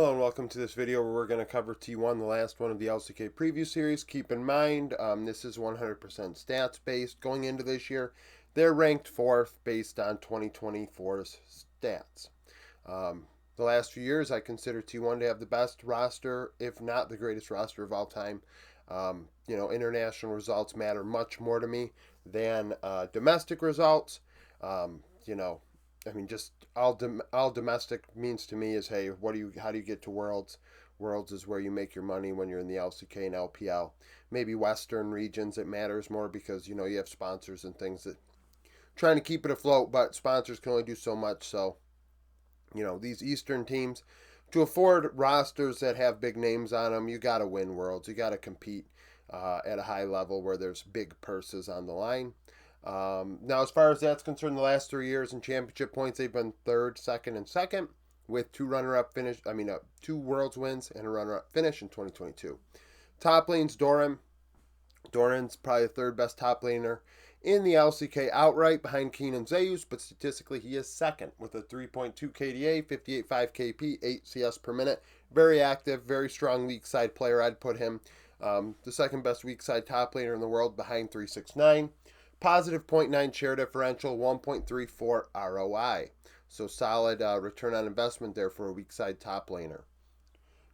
Hello and welcome to this video where we're going to cover T1, the last one of the LCK preview series. Keep in mind, this is 100% stats based. Going into this year, they're ranked 4th based on 2024's stats. The last few years, I consider T1 to have the best roster, if not the greatest roster of all time. International results matter much more to me than domestic results. Just all domestic means to me is, hey, how do you get to Worlds? Worlds is where you make your money when you're in the LCK and LPL. Maybe Western regions it matters more because you have sponsors and things that trying to keep it afloat, but sponsors can only do so much. So, these Eastern teams, to afford rosters that have big names on them, you got to win Worlds. You got to compete at a high level where there's big purses on the line. Now, as far as that's concerned, the last 3 years in championship points, they've been third, second, and second, with two Worlds wins and a runner-up finish in 2022. Top lane's Doran. Doran's probably the third best top laner in the LCK outright, behind Keen and Zeus, but statistically he is second with a 3.2 KDA, 58.5 KP, 8 CS per minute. Very active, very strong weak side player. I'd put him the second best weak side top laner in the world, behind 369. Positive 0.9 share differential, 1.34 ROI. So solid return on investment there for a weak side top laner.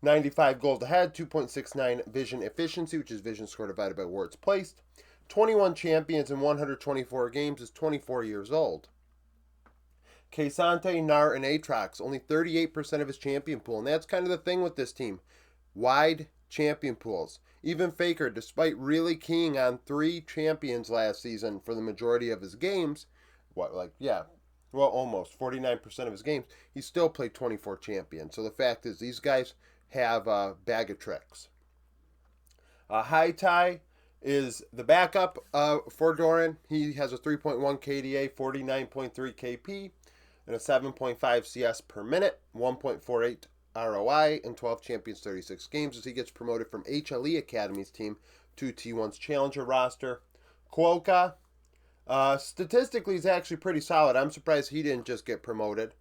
95 gold ahead, 2.69 vision efficiency, which is vision score divided by wards placed. 21 champions in 124 games, is 24 years old. K'Sante, Gnar, and Aatrox, only 38% of his champion pool. And that's kind of the thing with this team. Wide champion pools. Even Faker, despite really keying on 3 champions last season for the majority of his games, almost 49% of his games, he still played 24 champions. So the fact is, these guys have a bag of tricks. High Tie is the backup for Doran. He has a 3.1 KDA, 49.3 KP, and a 7.5 CS per minute, 1.48 ROI, in 12 champions, 36 games, as he gets promoted from HLE Academy's team to T1's challenger roster. Quokka, statistically, is actually pretty solid. I'm surprised he didn't just get promoted.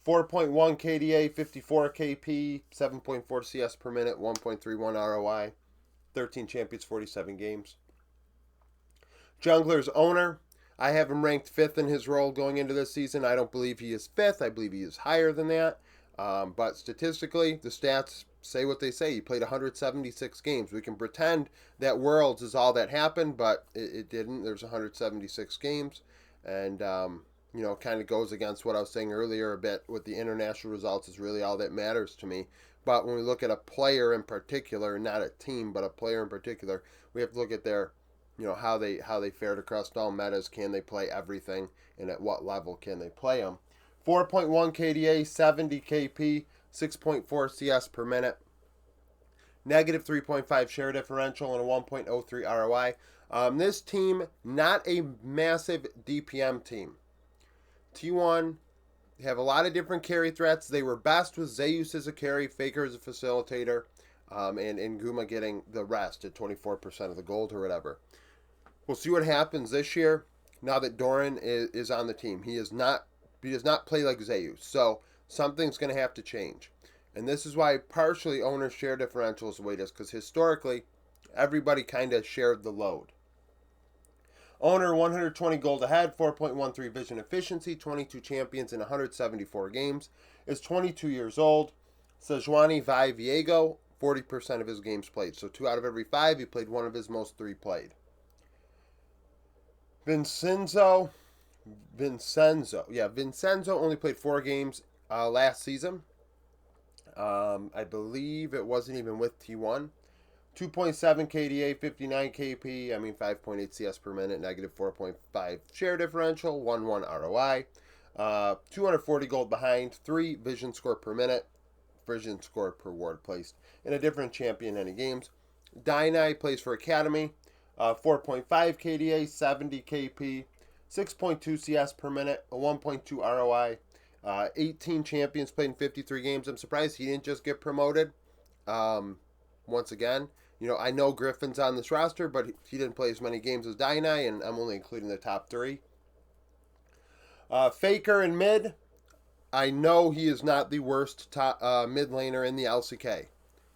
4.1 KDA, 54 KP, 7.4 CS per minute, 1.31 ROI, 13 champions, 47 games. Jungler's Owner, I have him ranked 5th in his role going into this season. I don't believe he is 5th. I believe he is higher than that. But statistically, the stats say what they say. He played 176 games. We can pretend that Worlds is all that happened, but it didn't. There's 176 games. And, kind of goes against what I was saying earlier a bit with the international results is really all that matters to me. But when we look at a player in particular, not a team, but a player in particular, we have to look at their, how they fared across all metas. Can they play everything? And at what level can they play them? 4.1 KDA, 70 KP, 6.4 CS per minute. Negative 3.5 share differential and a 1.03 ROI. This team, not a massive DPM team. T1 have a lot of different carry threats. They were best with Zeus as a carry, Faker as a facilitator, and Nguma getting the rest at 24% of the gold or whatever. We'll see what happens this year now that Doran is on the team. He does not play like Zeus, so something's going to have to change. And this is why partially owner share differential is the way it is, because historically, everybody kind of shared the load. Owner 120 gold ahead, 4.13 vision efficiency, 22 champions in 174 games, is 22 years old. Sejuani Viego, 40% of his games played. So 2 out of every 5, he played one of his most 3 played. Vincenzo only played 4 games last season. I believe it wasn't even with T1. 2.7 KDA, 59 KP, 5.8 CS per minute, negative 4.5 share differential, 1.1 ROI. 240 gold behind, 3 vision score per minute, vision score per ward placed, and a different champion in any games. Dynai plays for Academy, 4.5 KDA, 70 KP, 6.2 CS per minute, a 1.2 ROI. 18 champions played in 53 games. I'm surprised he didn't just get promoted. Once again, I know Griffin's on this roster, but he didn't play as many games as Dynai, and I'm only including the top 3. Faker in mid, I know he is not the worst mid laner in the LCK.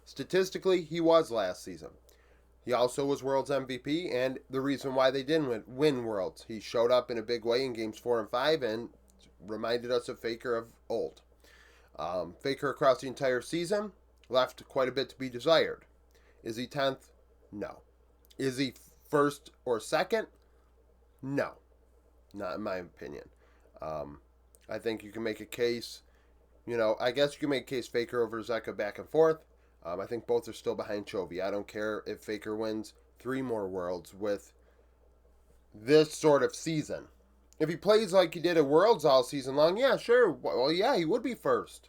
Statistically, he was last season. He also was World's MVP, and the reason why they didn't win Worlds. He showed up in a big way in games 4 and 5 and reminded us of Faker of old. Faker across the entire season left quite a bit to be desired. Is he 10th? No. Is he first or second? No. Not in my opinion. I think you can make a case, I guess you can make a case Faker over Zeka back and forth. I think both are still behind Chovy. I don't care if Faker wins 3 more Worlds with this sort of season. If he plays like he did at Worlds all season long, yeah, sure. Well, yeah, he would be first.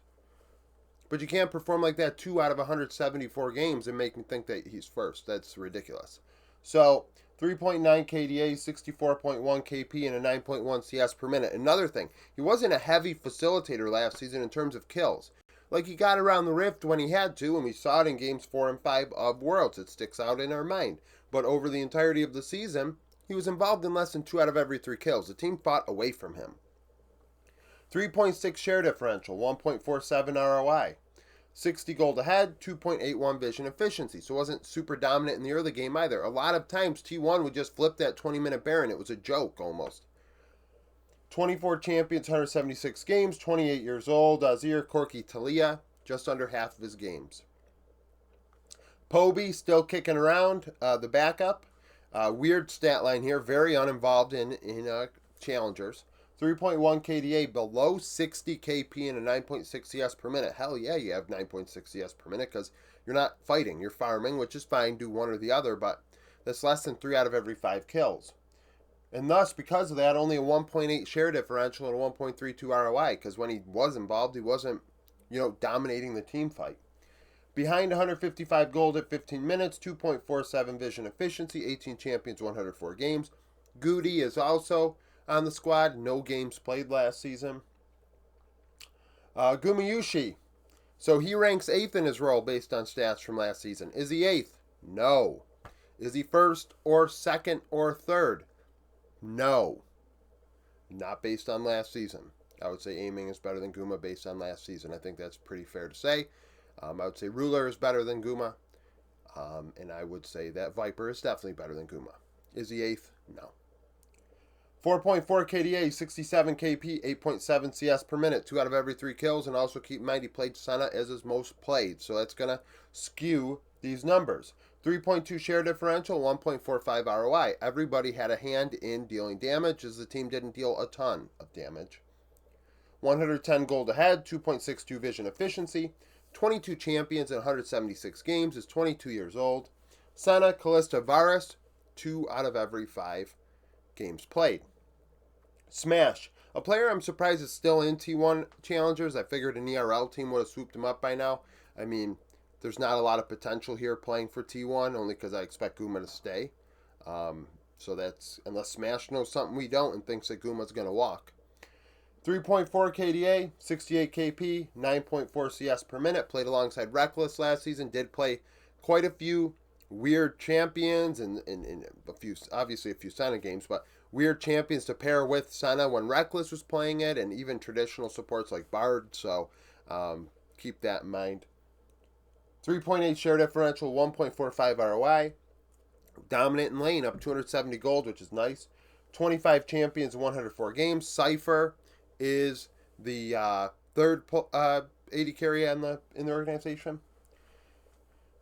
But you can't perform like that 2 out of 174 games and make me think that he's first. That's ridiculous. So, 3.9 KDA, 64.1 KP, and a 9.1 CS per minute. Another thing, he wasn't a heavy facilitator last season in terms of kills. Like, he got around the rift when he had to, and we saw it in games 4 and 5 of Worlds. It sticks out in our mind. But over the entirety of the season, he was involved in less than 2 out of every 3 kills. The team fought away from him. 3.6 share differential, 1.47 ROI. 60 gold ahead, 2.81 vision efficiency. So it wasn't super dominant in the early game either. A lot of times T1 would just flip that 20-minute Baron. It was a joke almost. 24 champions, 176 games, 28 years old. Azir, Corki, Talia, just under half of his games. Poby still kicking around, the backup. Weird stat line here, very uninvolved in challengers. 3.1 KDA, below 60 KP and a 9.6 CS per minute. Hell yeah, you have 9.6 CS per minute because you're not fighting. You're farming, which is fine, do one or the other, but that's less than 3 out of every 5 kills. And thus, because of that, only a 1.8 share differential and a 1.32 ROI, because when he was involved, he wasn't, dominating the team fight. Behind 155 gold at 15 minutes, 2.47 vision efficiency, 18 champions, 104 games. Goody is also on the squad, no games played last season. Gumayushi, so he ranks 8th in his role based on stats from last season. Is he 8th? No. Is he 1st or 2nd or 3rd? No. Not based on last season. I would say Aiming is better than Guma based on last season. I think that's pretty fair to say. I would say Ruler is better than Guma. And I would say that Viper is definitely better than Guma. Is he 8th? No. 4.4 KDA, 67 KP, 8.7 CS per minute, 2 out of every 3 kills, and also keep in mind he played Senna as his most played, so that's going to skew these numbers. 3.2 share differential, 1.45 ROI. Everybody had a hand in dealing damage, as the team didn't deal a ton of damage. 110 gold ahead, 2.62 vision efficiency, 22 champions in 176 games, is 22 years old. Senna, Kalista, Varus, 2 out of every 5 games played. Smash, a player I'm surprised is still in T1 Challengers. I figured an ERL team would have swooped him up by now. I mean, there's not a lot of potential here playing for T1, only because I expect Guma to stay. So that's, unless Smash knows something we don't and thinks that Guma's going to walk. 3.4 KDA, 68 KP, 9.4 CS per minute. Played alongside Reckless last season. Did play quite a few weird champions and a few, obviously a few Senna games, but weird champions to pair with Senna when Reckless was playing it, and even traditional supports like Bard, so keep that in mind. 3.8 share differential, 1.45 ROI. Dominant in lane, up 270 gold, which is nice. 25 champions, 104 games. Cypher is the third AD carry in the organization.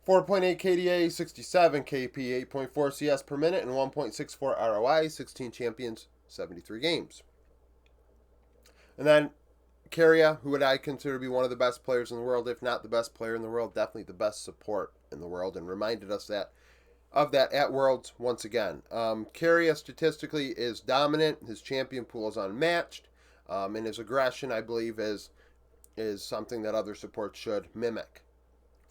4.8 KDA, 67 KP, 8.4 CS per minute, and 1.64 ROI, 16 champions, 73 games. And then Keria, who would I consider to be one of the best players in the world, if not the best player in the world, definitely the best support in the world, and reminded us of that at Worlds once again. Keria statistically is dominant. His champion pool is unmatched, and his aggression, I believe, is something that other supports should mimic.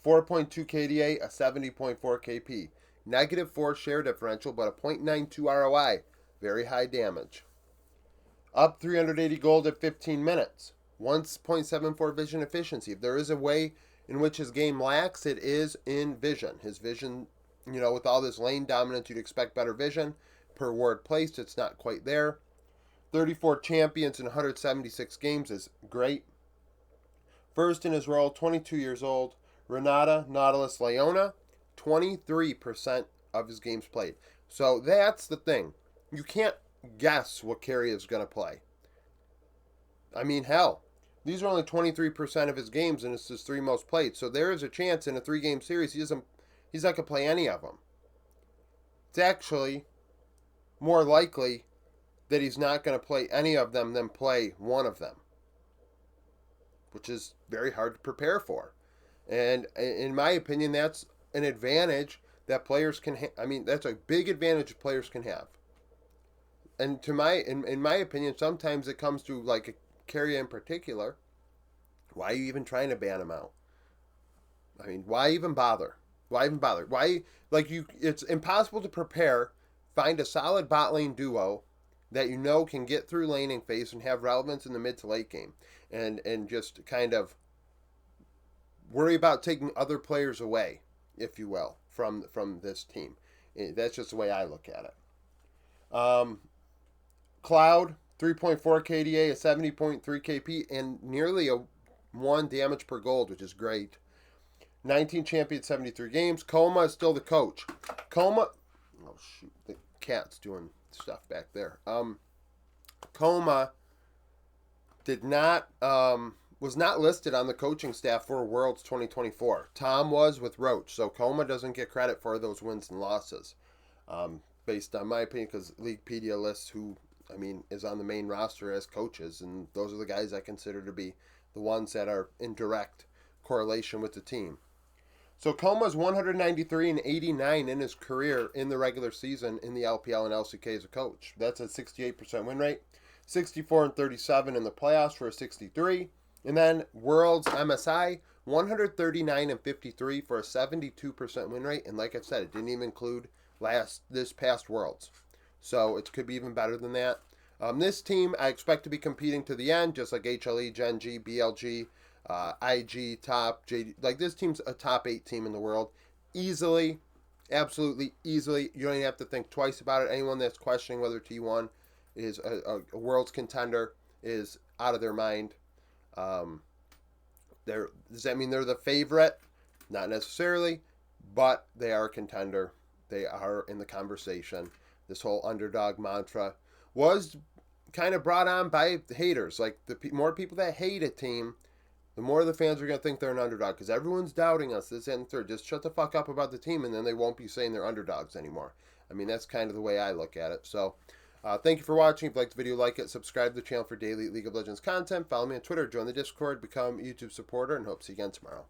4.2 KDA, a 70.4 KP. Negative 4 share differential, but a 0.92 ROI. Very high damage. Up 380 gold at 15 minutes. 1.74 vision efficiency. If there is a way in which his game lacks, it is in vision. His vision, with all this lane dominance, you'd expect better vision. Per ward placed, it's not quite there. 34 champions in 176 games is great. First in his role, 22 years old, Renata Nautilus Leona, 23% of his games played. So that's the thing. You can't guess what carry is going to play. I mean, hell, these are only 23% of his games, and it's his 3 most played. So there is a chance in a 3-game series he's not going to play any of them. It's actually more likely that he's not going to play any of them than play one of them, which is very hard to prepare for. And in my opinion, that's an advantage that players can I mean, that's a big advantage players can have. And in my opinion, sometimes it comes to like a carrier in particular. Why are you even trying to ban him out? I mean, why even bother? Why even bother? Why, like, it's impossible to prepare, find a solid bot lane duo that you know can get through laning phase and have relevance in the mid to late game, and just kind of worry about taking other players away, if you will, from this team. That's just the way I look at it. Cloud, 3.4 KDA, a 70.3 KP, and nearly a 1 damage per gold, which is great. 19 champions, 73 games. Coma is still the coach. Coma, oh shoot, the cat's doing stuff back there. Coma did not was not listed on the coaching staff for Worlds 2024. Tom was with Roach, so Coma doesn't get credit for those wins and losses, based on my opinion, because Leaguepedia lists who, I mean, is on the main roster as coaches, and those are the guys I consider to be the ones that are in direct correlation with the team. So Coma's 193 and 89 in his career in the regular season in the LPL and LCK as a coach. That's a 68% win rate. 64 and 37 in the playoffs for a 63. And then Worlds MSI, 139 and 53 for a 72% win rate. And like I said, it didn't even include this past Worlds. So it could be even better than that. This team I expect to be competing to the end, just like HLE, Gen G, BLG, IG, top, JD. Like, this team's a top 8 team in the world. Easily, absolutely easily. You don't even have to think twice about it. Anyone that's questioning whether T1 is a world's contender is out of their mind. Does that mean they're the favorite? Not necessarily, but they are a contender. They are in the conversation. This whole underdog mantra was kind of brought on by haters. Like, the more people that hate a team, the more the fans are going to think they're an underdog, because everyone's doubting us, this and third. Just shut the fuck up about the team, and then they won't be saying they're underdogs anymore. I mean, that's kind of the way I look at it. So, thank you for watching. If you liked the video, like it. Subscribe to the channel for daily League of Legends content. Follow me on Twitter. Join the Discord. Become a YouTube supporter. And hope to see you again tomorrow.